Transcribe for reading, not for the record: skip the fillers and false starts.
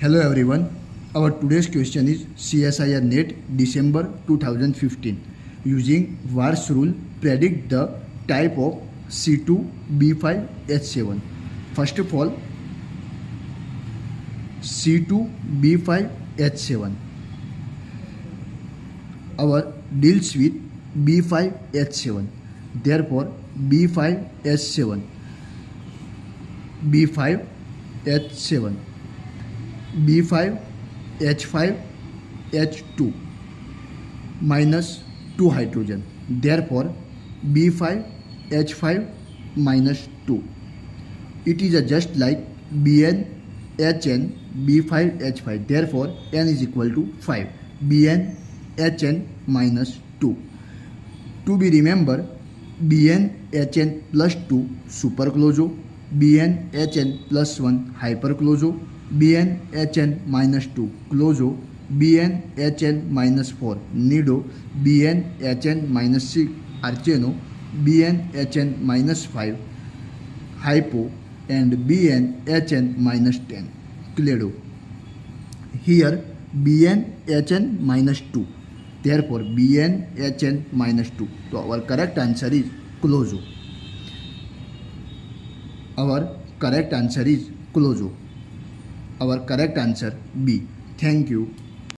Hello everyone. Our today's question is CSIR NET December 2015. Using VARS rule, predict the type of C2, B5, H7. First of all, C2, B5, H7. Our deals with B5, H7. Therefore, B5, H7. B5, H7. B5, H5, H2 minus 2 hydrogen. Therefore, B5, H5 minus 2. It is just like Bn, Hn, B5, H5. Therefore, n is equal to 5. Bn, Hn minus 2. To be remembered, Bn, Hn plus 2 supercloso, Bn, Hn plus 1 hypercloso, Bn, Hn minus 2 closo, Bn, Hn minus 4 nido, Bn, Hn minus 6 archeno, Bn, Hn minus 5 hypo, and Bn, Hn minus 10 clado. Here Bn, Hn minus 2. Therefore, Bn, Hn minus 2. So our correct answer is closo. Our correct answer is closo. Our correct answer B. Thank you.